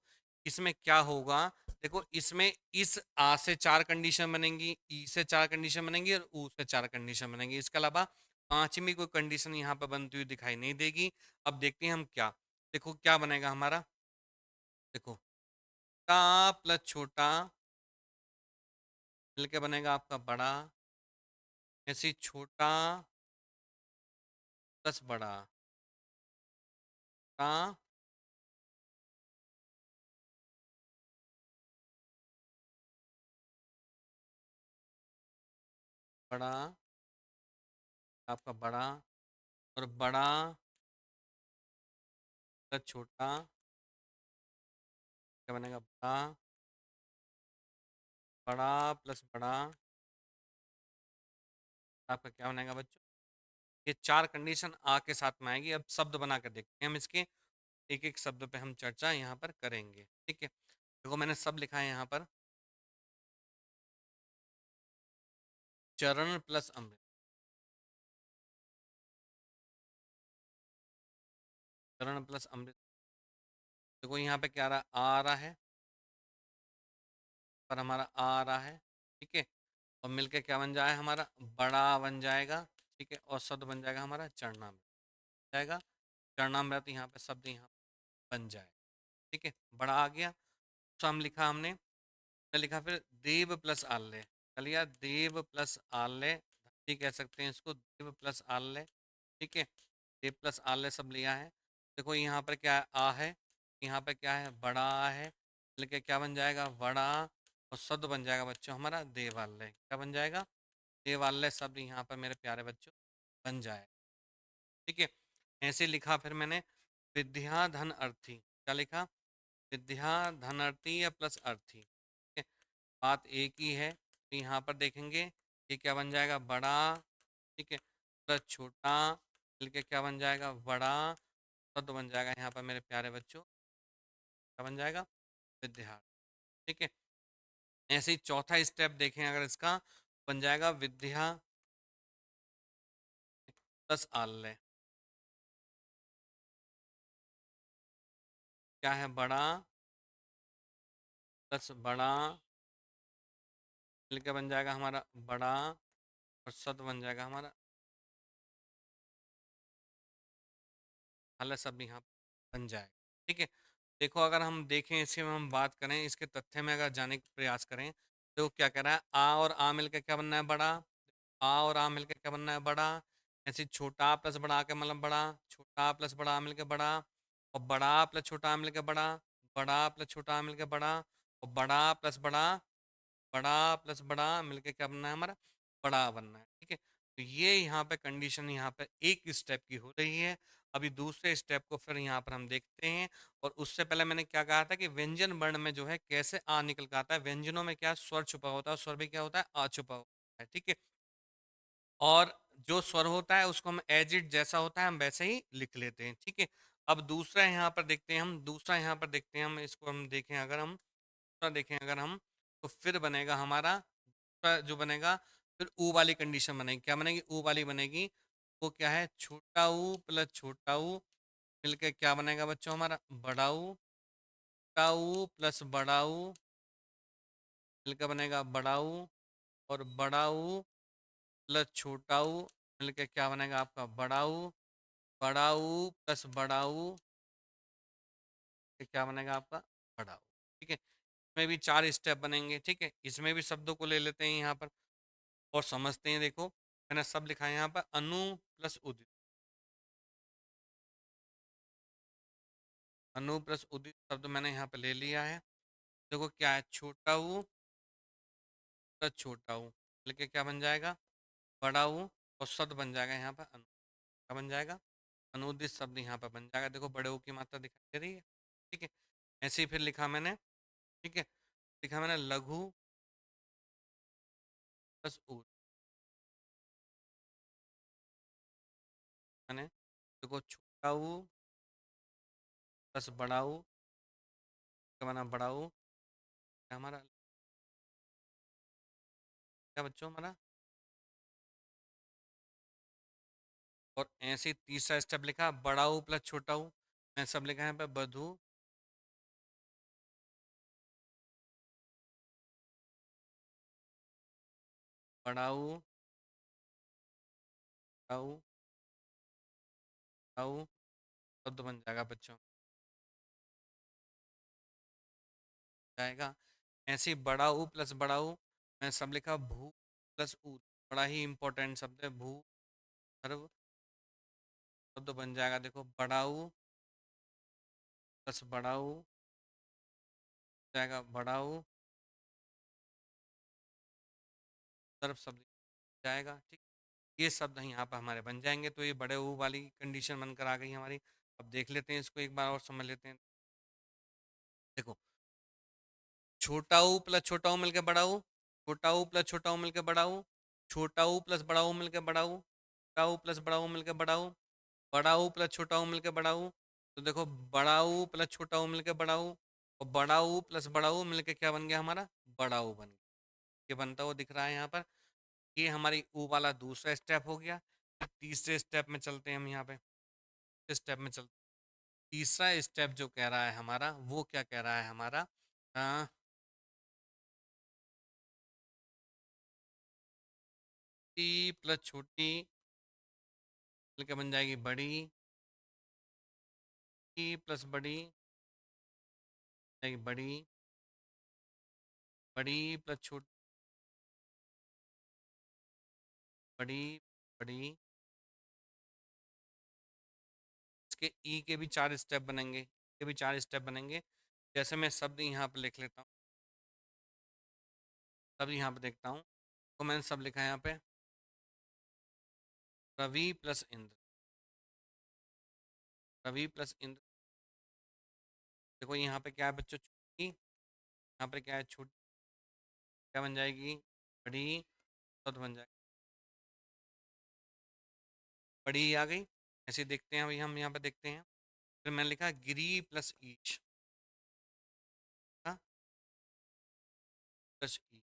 इसमें क्या होगा। देखो, इसमें इस आ से चार कंडीशन बनेंगी, ई से चार कंडीशन बनेंगी, और ऊ से चार कंडीशन बनेंगी। इसके अलावा पांचवी कोई कंडीशन यहाँ पर बनती हुई दिखाई नहीं देगी। अब देखते हैं हम क्या, देखो क्या बनेगा हमारा, देखो का प्लस छोटा मिलके बनेगा आपका बड़ा, ऐसे ही छोटा प्लस बड़ा, छोटा बड़ा आपका बड़ा, और बड़ा प्लस छोटा क्या बनेगा? बड़ा, बड़ा प्लस बड़ा आपका क्या बनेगा बच्चों? ये चार कंडीशन आ के साथ में आएगी। अब शब्द बना कर देखते हैं हम इसके, एक एक शब्द पे हम चर्चा यहाँ पर करेंगे। ठीक है, देखो मैंने सब लिखा है यहाँ पर। चरण प्लस अमृत, चरण प्लस अमृत। देखो यहाँ पे क्या आ रहा है, पर हमारा आ रहा है। ठीक है, और मिलके क्या बन जाए हमारा? बड़ा बन जाएगा। ठीक है, और शब्द बन जाएगा हमारा चरणामृत जाएगा। चरणामृत यहाँ पे शब्द यहाँ बन जाए। ठीक है, बड़ा आ गया। तो हम लिखा हमने, क्या लिखा फिर? देव प्लस आल्य। चलिए, देव प्लस आल्य, धरती कह सकते हैं इसको, देव प्लस आल्य। ठीक है, देव प्लस आल्य सब लिया है। देखो यहाँ पर क्या आ है, यहाँ पर क्या है? बड़ा आ है, लेके क्या बन जाएगा? बड़ा, और शब्द बन जाएगा बच्चों हमारा देवालय। क्या बन जाएगा? देवालय शब्द यहाँ पर मेरे प्यारे बच्चों बन जाए। ठीक है, ऐसे लिखा फिर मैंने विद्या धन अर्थी। क्या लिखा? विद्या धन अर्थी या प्लस अर्थी। ठीक है, बात एक ही है। तो यहाँ पर देखेंगे ये क्या बन जाएगा? बड़ा। ठीक है, प्लस छोटा मिलके क्या बन जाएगा? बड़ा, शब्द बन जाएगा यहाँ पर मेरे प्यारे बच्चों, क्या बन जाएगा? विद्या। ठीक है, ऐसे ही चौथा स्टेप देखें अगर इसका, बन जाएगा विद्या प्लस आल्य। क्या है? बड़ा प्लस बड़ा मिलके बन जाएगा हमारा बड़ा, और शब्द बन जाएगा हमारा हालत, शब्द यहाँ बन जाएगा। ठीक है, देखो अगर हम देखें इसके में हम बात करें, इसके तथ्य में अगर जाने का प्रयास करें, तो क्या कह रहा है? आ और आ मिलकर क्या बनना है? बड़ा। आ और आ मिलकर क्या बनना है? बड़ा। ऐसे ही छोटा प्लस बड़ा के मतलब बड़ा, छोटा प्लस बड़ा मिलकर बड़ा, और बड़ा प्लस छोटा मिलकर बड़ा, बड़ा प्लस छोटा मिलकर बड़ा, और बड़ा प्लस बड़ा, बड़ा प्लस बड़ा मिलके क्या बनना है हमारा? बड़ा बनना है। ठीक है, तो ये यहाँ पे कंडीशन यहाँ पे एक स्टेप की हो रही है। अभी दूसरे स्टेप को फिर यहाँ पर हम देखते हैं। और उससे पहले मैंने क्या कहा था कि व्यंजन वर्ण में जो है कैसे आ निकल के आता है। व्यंजनों में क्या स्वर छुपा होता है, स्वर भी क्या होता है? आ छुपा होता है। ठीक है, और जो स्वर होता है उसको हम एज इट जैसा होता है हम वैसे ही लिख लेते हैं। ठीक है, अब दूसरा यहाँ पर देखते हैं हम, दूसरा यहाँ पर देखते हैं हम, इसको हम देखें अगर हम, दूसरा देखें अगर हम, तो फिर बनेगा हमारा जो बनेगा, फिर ऊ वाली कंडीशन बनेगी। क्या बनेगी? ऊ वाली बनेगी। वो क्या है? छोटा ऊ प्लस छोटा ऊ मिलके क्या बनेगा बच्चों हमारा? बड़ा ऊ। छोटा ऊ प्लस बड़ा ऊ मिलकर बनेगा बड़ा ऊ, और बड़ा ऊ प्लस छोटा ऊ मिलके क्या बनेगा आपका? बड़ा ऊ। बड़ा ऊ प्लस बड़ा ऊ फिर क्या बनेगा आपका? बड़ा ऊ। ठीक है, इसमें भी चार स्टेप बनेंगे। ठीक है, इसमें भी शब्दों को ले लेते हैं यहाँ पर और समझते हैं। देखो मैंने सब लिखा है यहाँ पर, अनु प्लस उदित। अनु प्लस उदित शब्द मैंने यहाँ पे ले लिया है। देखो क्या है? छोटा ऊ प्लस छोटा ऊ लेके क्या बन जाएगा? बड़ा ऊ, और शब्द बन जाएगा यहाँ पर अनु। क्या बन जाएगा? अनुदित शब्द यहाँ पर बन जाएगा। देखो बड़े ऊ की मात्रा दिखाई दे रही है। ठीक है, ऐसे ही फिर लिखा मैंने। ठीक है, लिखा मैंने लघु प्लस ऊ। मैंने देखो छोटा ऊ प्लस बड़ा ऊ, क्या बना? बड़ा ऊ। क्या हमारा? क्या बच्चों हमारा? और ऐसे ही तीसरा स्टेप लिखा, बड़ा ऊ प्लस छोटा ऊ। मैं सब लिखा है यहाँ पे, बधु बड़ा ऊ, बड़ा ऊ, बड़ा ऊ, शब्द बन जाएगा बच्चों, जाएगा। ऐसे ही बड़ा ऊ प्लस बड़ा ऊ, मैं सब लिखा भू प्लस ऊ। बड़ा ही इंपॉर्टेंट शब्द है भू, सर्व, शब्द बन जाएगा। देखो बड़ा ऊ प्लस बड़ा ऊ जाएगा बड़ा ऊ, सर्व शब्द जाएगा, ठीक। ये शब्द यहाँ पर हमारे बन जाएंगे, तो ये बड़े ऊ वाली कंडीशन बनकर आ गई हमारी। अब देख लेते हैं इसको एक बार और समझ लेते हैं। देखो, छोटा ऊ प्लस छोटा ऊ मिलकर बड़ा ऊ, छोटा ऊ प्लस छोटा ऊ मिलकर बड़ा ऊ, छोटा ऊ प्लस बड़ा ऊ मिलकर बड़ा ऊ, छोटा ऊ प्लस बड़ा ऊ मिलकर बड़ा ऊ, बड़ा ऊ प्लस छोटा ऊ मिलकर बड़ा ऊ। तो देखो, बड़ा ऊ प्लस छोटा ऊ मिलकर बड़ा ऊ, और बड़ा ऊ प्लस बड़ा ऊ मिलकर क्या बन गया हमारा, बड़ा ऊ बन गया। ये बनता हुआ दिख रहा है यहाँ पर। ये हमारी ऊ वाला दूसरा स्टेप हो गया। फिर तीसरे स्टेप में चलते हैं हम यहाँ पे, स्टेप में चलते। तीसरा स्टेप जो कह रहा है हमारा, वो क्या कह रहा है हमारा, छोटी प्लस छोटी मिलकर बन जाएगी बड़ी, प्लस बड़ी जाएगी बड़ी, बड़ी प्लस छोटी बड़ी, बड़ी। इसके ई के भी चार स्टेप बनेंगे, के भी चार स्टेप बनेंगे। जैसे मैं शब्द यहाँ पे लिख लेता हूँ, शब्द यहाँ पे देखता हूँ, तो मैंने सब लिखा है यहाँ पे, रवि प्लस इंद्र, रवि प्लस इंद्र। देखो यहाँ पे क्या है बच्चों, छोटी, यहाँ पे क्या है छोटी, क्या बन जाएगी, बड़ी, तो बन जाएगी बड़ी आ गई। ऐसे देखते हैं अभी हम यहाँ पे देखते हैं। फिर मैंने लिखा गिरी प्लस ईच, प्लस ई,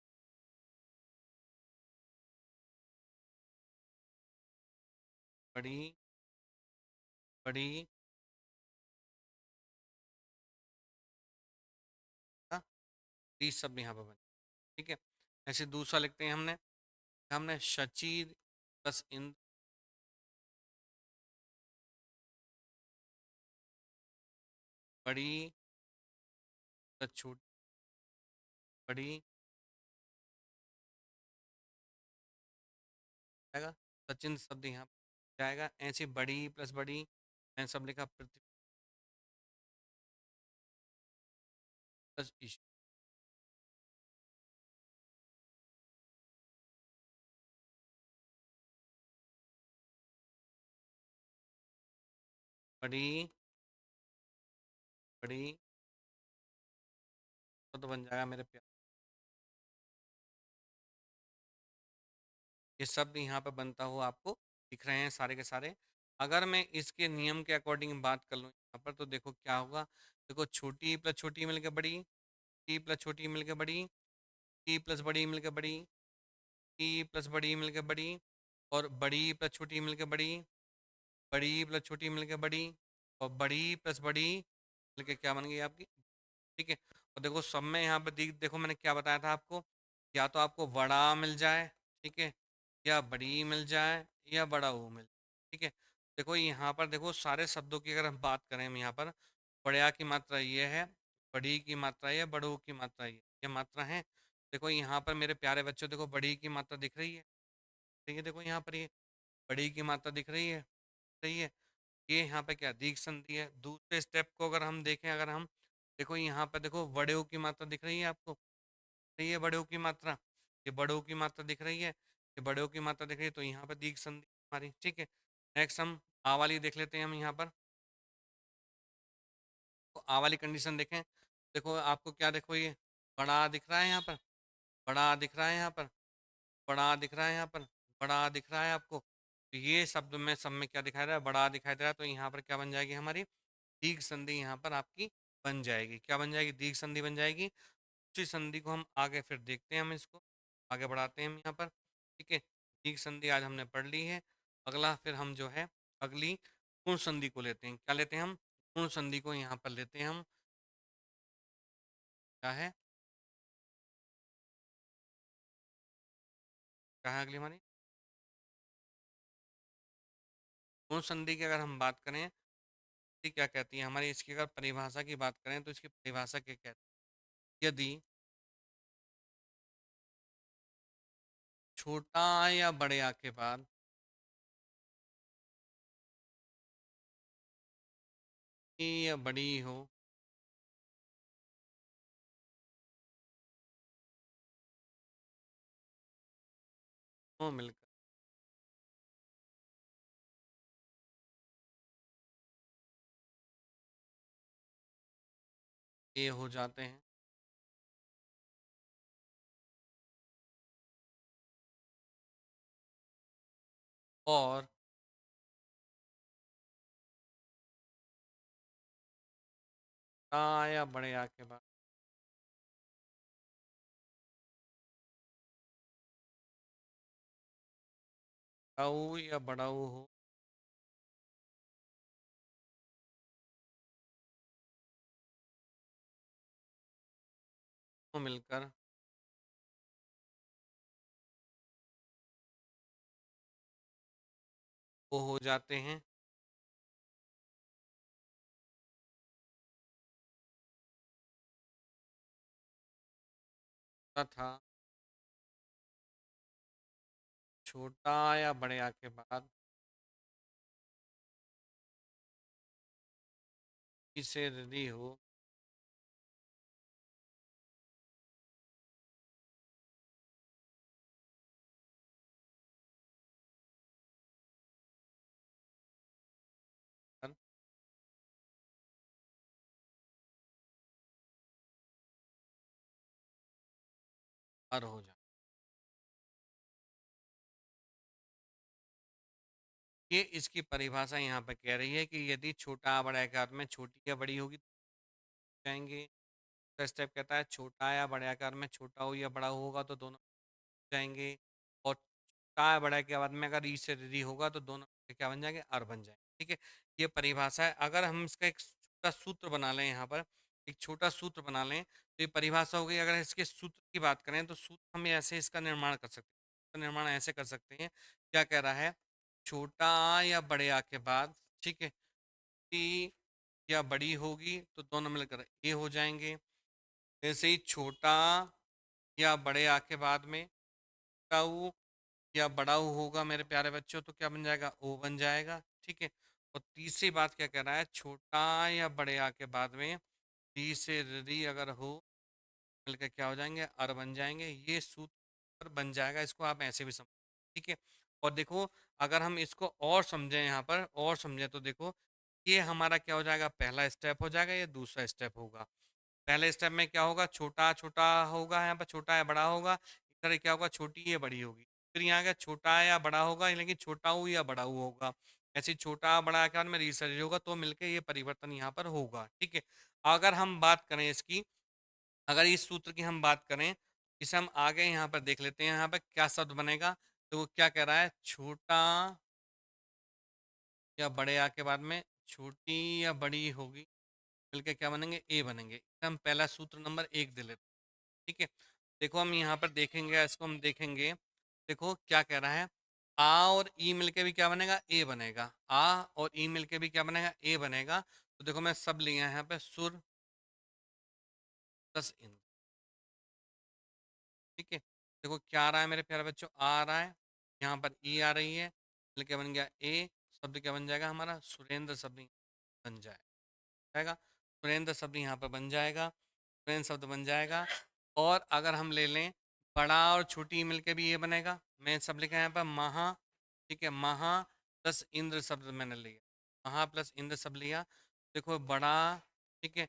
बड़ी, बड़ी, हाँ, ई सब यहाँ पे बने, ठीक है। ऐसे दूसरा लिखते हैं हमने, हमने शची प्लस इंद्र, बड़ी प्लस छोटी, बड़ी जाएगा, सचिन शब्द यहाँ पे जाएगा। ऐसे बड़ी प्लस बड़ी, मैंने सब लिखा, पृथ्वी प्लस ईश, बड़ी, बड़ी, तो बन जाएगा मेरे प्यार। ये शब्द यहाँ पे बनता हुआ आपको दिख रहे हैं सारे के सारे। अगर मैं इसके नियम के अकॉर्डिंग बात कर लूँ यहाँ पर, तो देखो क्या होगा। देखो, छोटी प्लस छोटी मिलकर बड़ी, टी प्लस छोटी मिलकर बड़ी, टी प्लस बड़ी मिलकर बड़ी, टी प्लस बड़ी मिलकर बड़ी, और बड़ी प्लस छोटी मिलकर बड़ी, बड़ी प्लस छोटी मिलकर बड़ी, और बड़ी प्लस बड़ी मिलकर क्या बन गई आपकी, ठीक है। और देखो सब में यहाँ पे देखो मैंने क्या बताया था आपको, या तो आपको बड़ा मिल जाए, ठीक है, या बड़ी मिल जाए, या बड़ा हो मिल, ठीक है। देखो यहाँ पर देखो सारे शब्दों की अगर हम बात करें, हम यहाँ पर बड़या की मात्रा ये है, बड़ी की मात्रा ये, बड़ों की मात्रा ये मात्रा है। देखो यहाँ पर मेरे प्यारे बच्चों, देखो बड़ी की मात्रा दिख रही है, ठीक है। देखो यहाँ पर ये बड़ी की मात्रा दिख रही है, सही है। ये यहाँ पे क्या दीर्घ संधि है। दूसरे स्टेप को अगर हम देखें, अगर हम देखो यहाँ पे देखो बड़े की मात्रा दिख रही है आपको, सही है, बड़े की मात्रा, ये बड़े की मात्रा दिख रही है, ये बड़े की मात्रा दिख रही है, तो यहाँ पे दीर्घ संधि हमारी, ठीक है। नेक्स्ट हम आ वाली देख लेते हैं हम यहाँ पर, तो आ वाली कंडीशन देखें। देखो आपको क्या, देखो ये बड़ा दिख रहा है यहाँ पर, बड़ा दिख रहा है यहाँ पर, बड़ा दिख रहा है यहाँ पर, बड़ा दिख रहा है आपको। तो ये शब्द में सब में क्या दिखाई दे रहा है, बड़ा दिखाई दे रहा है। तो यहाँ पर क्या बन जाएगी हमारी दीर्घ संधि, यहाँ पर आपकी बन जाएगी। क्या बन जाएगी, दीर्घ संधि बन जाएगी। उसी संधि को हम आगे फिर देखते हैं, हम इसको आगे बढ़ाते हैं हम यहाँ पर, ठीक है। दीर्घ संधि आज हमने पढ़ ली है। अगला फिर हम जो है अगली गुण संधि को लेते हैं। क्या लेते हैं हम, गुण संधि को यहाँ पर लेते हैं हम। क्या है, क्या है अगली हमारी गुण संधि की अगर हम बात करें, तो क्या कहती है हमारी, इसकी अगर परिभाषा की बात करें तो इसकी परिभाषा क्या कहती है, यदि छोटा या बड़े आ के बाद या बड़ी हो, दोनों मिलकर ए हो जाते हैं। और ता या बड़े आ के बाद ताऊ या बड़ा ऊ हो तो मिलकर वो हो जाते हैं। तथा छोटा या बड़े आ के बाद इसे यदि हो कर और हो जाए। ये इसकी परिभाषा यहाँ पे कह रही है कि यदि छोटा बड़ा के हाथ में छोटी या बड़ी होगी तो जाएंगे। दूसरा स्टेप कहता है छोटा या बड़े आकार में छोटा हो या बड़ा होगा तो दोनों जाएंगे। और छोटा या बड़ा के बाद में अगर ई से री होगा तो दोनों क्या बन जाएंगे, अर बन जाएंगे। ठीक है, ये परिभाषा है। अगर हम इसका एक छोटा सूत्र बना लें, यहाँ पर एक छोटा सूत्र बना लें तो ये परिभाषा हो गई। अगर इसके सूत्र की बात करें तो सूत्र हम ऐसे इसका निर्माण कर सकते हैं। इसका निर्माण ऐसे कर सकते हैं, क्या कह रहा है, छोटा या बड़े आ के बाद, ठीक है, छोटी या बड़ी होगी तो दोनों मिलकर ए हो जाएंगे। ऐसे ही छोटा या बड़े आ के बाद में ताऊ या बड़ा ऊ होगा मेरे प्यारे बच्चों तो क्या बन जाएगा, ओ बन जाएगा। ठीक है, और तीसरी बात क्या कह रहा है, छोटा या बड़े आ के बाद में री से री अगर हो मिलकर क्या हो जाएंगे, अर बन जाएंगे। ये सूत्र बन जाएगा, इसको आप ऐसे भी समझ। ठीक है, और देखो अगर हम इसको और समझें, यहाँ पर और समझें तो देखो ये हमारा क्या हो जाएगा, पहला स्टेप हो जाएगा, ये दूसरा स्टेप होगा। पहले स्टेप में क्या होगा, छोटा छोटा होगा, यहाँ पर छोटा या बड़ा होगा। इधर क्या होगा, छोटी या बड़ी होगी। फिर यहाँ का छोटा या बड़ा होगा, लेकिन छोटा ऊ या बड़ा ऊ होगा। ऐसे ही छोटा बड़ा आकार में रिसर्च होगा तो मिलकर ये परिवर्तन यहाँ पर होगा। ठीक है, अगर हम बात करें इसकी, अगर इस सूत्र की हम बात करें, इसे हम आगे यहाँ पर देख लेते हैं। यहाँ पर क्या शब्द बनेगा, तो वो क्या कह रहा है, छोटा या बड़े आ के बाद में छोटी या बड़ी होगी मिलके क्या बनेंगे, ए बनेंगे। हम पहला सूत्र नंबर 1 दे लेते हैं। ठीक है, देखो हम यहाँ पर देखेंगे, इसको हम देखेंगे। देखो क्या कह रहा है, आ और ई मिलके भी क्या बनेगा, ए बनेगा। आ और ई मिलके भी क्या बनेगा, ए बनेगा। तो देखो मैं सब लिया है यहाँ पे, सुर प्लस इन। ठीक है, देखो क्या आ रहा है मेरे प्यारे बच्चों, आ रहा है, यहाँ पर ई आ रही है, मिलके बन गया ए। शब्द क्या बन जाएगा हमारा, सुरेंद्र शब्द बन जाएगा। सुरेंद्र शब्द यहाँ पर बन जाएगा, सुरेंद्र शब्द बन जाएगा। और अगर हम ले लें बड़ा और छोटी मिलके भी ये बनेगा। मैं सब लिखा है यहाँ पर महा। ठीक है, महा प्लस इंद्र शब्द मैंने लिया, महा प्लस इंद्र शब्द लिया। देखो बड़ा, ठीक है,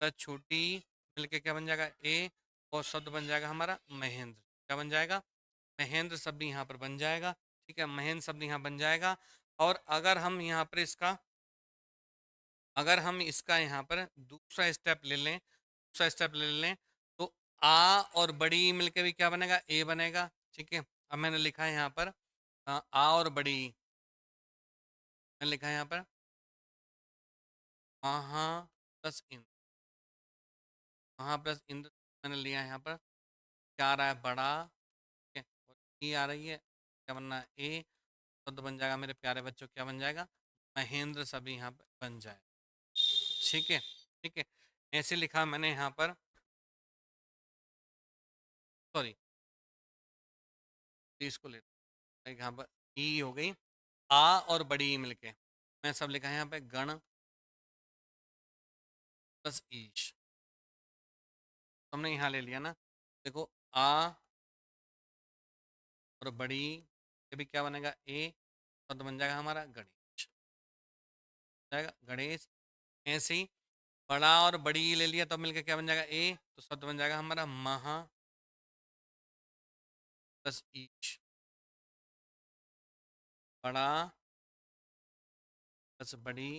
प्लस छोटी मिलके क्या बन जाएगा, ए। और शब्द बन जाएगा हमारा महेंद्र। क्या बन जाएगा, महेंद्र शब्द यहाँ पर बन जाएगा। ठीक है, महेंद्र शब्द यहाँ बन जाएगा। और अगर हम यहाँ पर इसका, अगर हम इसका यहाँ पर दूसरा स्टेप ले लें, दूसरा स्टेप ले लें तो आ और बड़ी मिलके भी क्या बनेगा, ए बनेगा। ठीक है, अब मैंने लिखा है यहाँ पर आ और बड़ी, मैंने लिखा है यहाँ पर महा प्लस इंद्र। महा प्लस इंद्र मैंने लिया है यहाँ पर, क्या आ रहा है, बड़ा। ठीक है, और ई आ रही है, क्या बनना है, ए। शब्द बन जाएगा मेरे प्यारे बच्चों, क्या बन जाएगा, महेंद्र सभी यहाँ पर बन जाए। ठीक है, ठीक है, ऐसे लिखा मैंने यहाँ पर, सॉरी इसको ले, यहाँ पर ई हो गई, आ और बड़ी ई मिलके मैं सब लिखा है यहाँ पे, गण प्लस ईश। तो हमने यहाँ ले लिया ना, देखो आ और बड़ी ये भी क्या बनेगा, ए, शब्द बन जाएगा हमारा गणेश, जाएगा गणेश। ऐसे ही बड़ा और बड़ी ले लिया तो मिलकर क्या बन जाएगा, ए, तो शब्द बन जाएगा हमारा महा प्लस ईश, बड़ा प्लस बड़ी,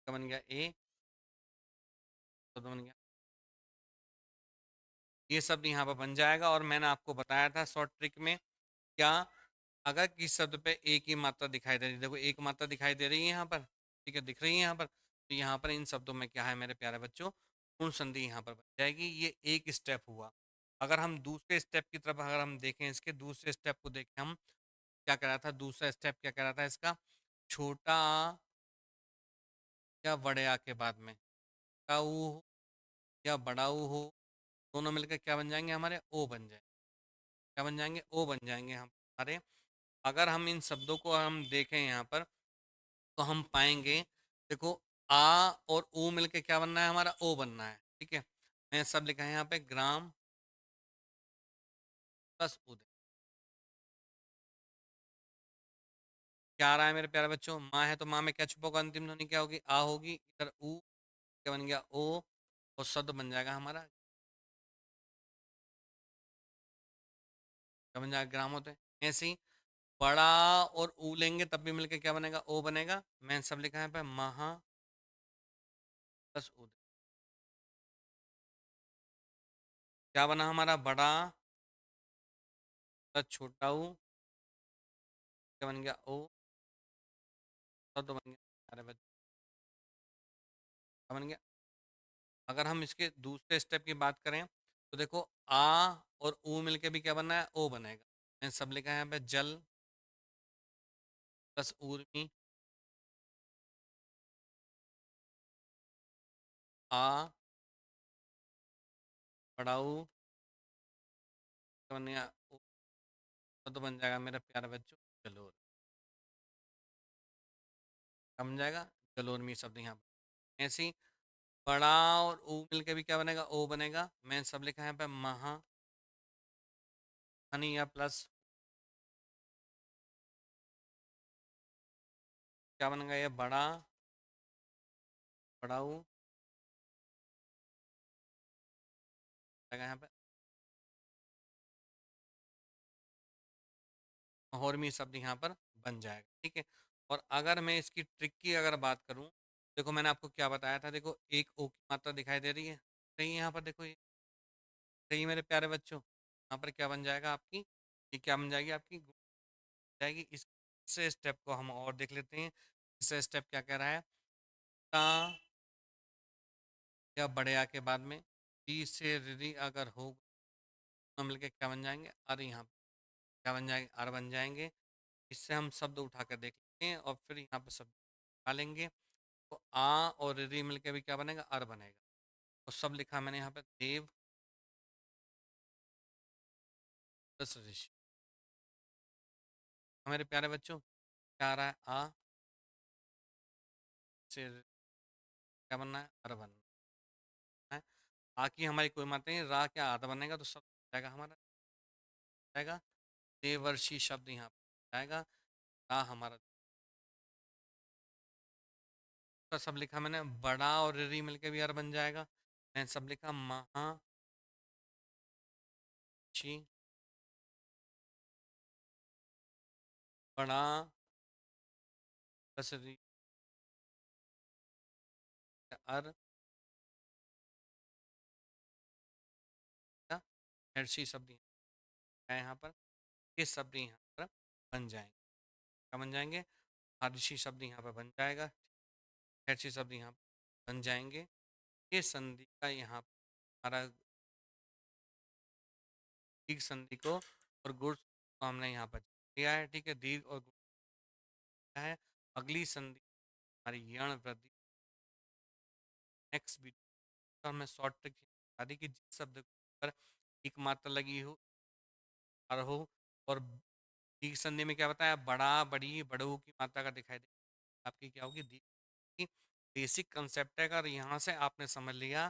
क्या बन गया, ए, शब्द बन गया। ये शब्द यहाँ पर बन जाएगा। और मैंने आपको बताया था शॉर्ट ट्रिक में, क्या, अगर किस शब्द पे एक ही मात्रा दिखाई दे रही है, देखो एक मात्रा दिखाई दे रही है यहाँ पर, ठीक है, दिख रही है यहाँ पर, तो यहाँ पर इन शब्दों में क्या है मेरे प्यारे बच्चों, पूर्ण संधि यहाँ पर बन जाएगी। ये एक स्टेप हुआ। अगर हम दूसरे स्टेप की तरफ अगर हम देखें, इसके दूसरे स्टेप को देखें हम, क्या कह रहा था, दूसरा स्टेप क्या कह रहा था इसका, छोटा आ या बड़े आ के बाद में छोटा ऊ हो या बड़ा ऊ हो, दोनों मिलकर क्या बन जाएंगे हमारे, ओ बन जाएंगे। क्या बन जाएंगे, ओ बन जाएंगे हम हमारे। अगर हम इन शब्दों को हम देखें यहाँ पर, तो हम पाएंगे, देखो, आ और ऊ मिलके क्या बनना है हमारा, ओ बनना है, ठीक है। मैं सब लिखा है यहाँ पे, ग्राम प्लस उदय। क्या आ रहा है मेरे प्यारे बच्चों, माँ है तो माँ में क्या छुपा होगा, अंतिम ध्वनि क्या होगी, आ होगी, इधर ऊ, क्या बन गया, ओ, और शब्द बन जाएगा हमारा, क्या बन जाएगा, ग्राम होते हैं। ऐसे ही बड़ा और ऊ लेंगे तब भी मिलके क्या बनेगा, ओ बनेगा। मैं सब लिखा है यहाँ पे, महा प्लस उदय। क्या बना हमारा, बड़ा प्लस छोटा ऊ, क्या बन गया, ओ, शब्द बन गया। अरे बच्चों, क्या बन गया। अगर हम इसके दूसरे स्टेप की बात करें, तो देखो, आ और ऊ मिलके भी क्या बनना है, ओ बनेगा। मैंने सब लिखा है यहाँ पे, जल प्लस ऊर्मी, आ, पढ़ाऊ, क्या बन गया, ओ, तो बन जाएगा मेरा प्यारा बच्चों, जलोर। क्या बन जाएगा, जलोर में शब्द यहाँ पर। ऐसे ही बड़ा और ऊ मिलके भी क्या बनेगा, ओ बनेगा। मैंने सब लिखा है यहाँ पे, महा, हनी या प्लस, क्या बनेगा, ये बड़ा, पढ़ाऊ, यहाँ पे हॉर्मी शब्द यहाँ पर बन जाएगा, ठीक है। और अगर मैं इसकी ट्रिक की अगर बात करूँ, देखो मैंने आपको क्या बताया था, देखो एक ओ की मात्रा दिखाई दे रही है, सही है यहाँ पर, देखो ये सही है मेरे प्यारे बच्चों। यहाँ पर क्या बन जाएगा आपकी, ये क्या बन जाएगी आपकी, जाएगी। इस स्टेप को हम और देख लेते हैं। इस स्टेप क्या कह रहा है, ता या बड़े आ के बाद में टी से री अगर हो, तो मिलके क्या बन जाएंगे, अर, यहाँ पर क्या बन जाएंगे, अर बन जाएंगे। इससे हम शब्द उठा कर देख लेते हैं और फिर यहाँ पर शब्द उठा लेंगे। तो आ और री मिलके भी क्या बनेगा, अर बनेगा। और सब लिखा मैंने यहाँ पे, देव प्लस ऋषि। हमारे प्यारे बच्चों, क्या आ रहा है, आ से क्या बनना है, अर बनना है। आ की हमारी कोई मात्रा नहीं, रा क्या आधा बनेगा, तो सब जाएगा हमारा, जाएगा देवर्षि शब्द यहाँ पर जाएगा। रा हमारा का सब लिखा मैंने, बड़ा और री मिलके भी अर बन जाएगा। मैंने सब लिखा, महा ची, बड़ा प्लस री अर, हर्षि शब्द है यहाँ पर। ये शब्द यहाँ पर बन जाएंगे, क्या बन जाएंगे, हर्षि शब्द यहाँ पर बन जाएगा, हर्षि शब्द यहाँ पर बन जाएंगे। ये संधि का यहाँ पर हमारा दीर्घ संधि को और गुण को हमने यहाँ पर लिया है, ठीक है, दीर्घ और गुण है। अगली संधि हमारी यण वृद्धि, नेक्स्ट वीडियो में शॉर्ट ट्रिक बता दी कि जिस शब्द पर एक मात्रा लगी हो और हो, और दीर्घ संधि में क्या बताया, बड़ा बड़ी बड़ू की मात्रा का दिखाई दे, आपकी क्या होगी, दीर्घ। बेसिक कंसेप्ट है, अगर यहाँ से आपने समझ लिया,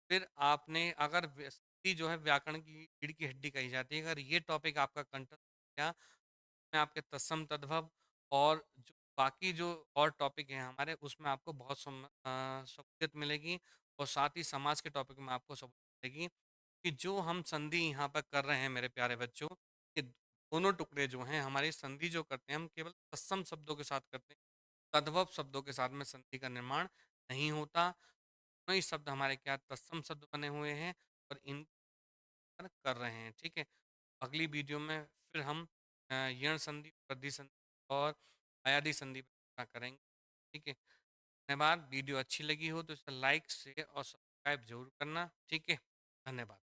फिर आपने अगर जो है व्याकरण की रीढ़ की हड्डी कही जाती है, अगर ये टॉपिक आपका कंठस्थ किया, उसमें आपके तत्सम तद्भव और जो बाकी जो और टॉपिक हैं हमारे, उसमें आपको बहुत सहूलियत मिलेगी और साथ ही समाज के टॉपिक में आपको सहूलियत मिलेगी कि जो हम संधि यहाँ पर कर रहे हैं मेरे प्यारे बच्चों, कि दोनों टुकड़े जो हैं हमारी संधि जो करते हैं हम केवल तत्सम शब्दों के साथ करते हैं, तद्भव शब्दों के साथ में संधि का निर्माण नहीं होता। दोनों ही शब्द हमारे क्या तत्सम शब्द बने हुए हैं और इन पर कर रहे हैं, ठीक है। अगली वीडियो में फिर हम यण संधि, वृद्धि संधि और अयादि संधि पर चर्चा करेंगे, ठीक है। धन्यवाद। वीडियो अच्छी लगी हो तो इसे लाइक शेयर और सब्सक्राइब जरूर करना, ठीक है। धन्यवाद।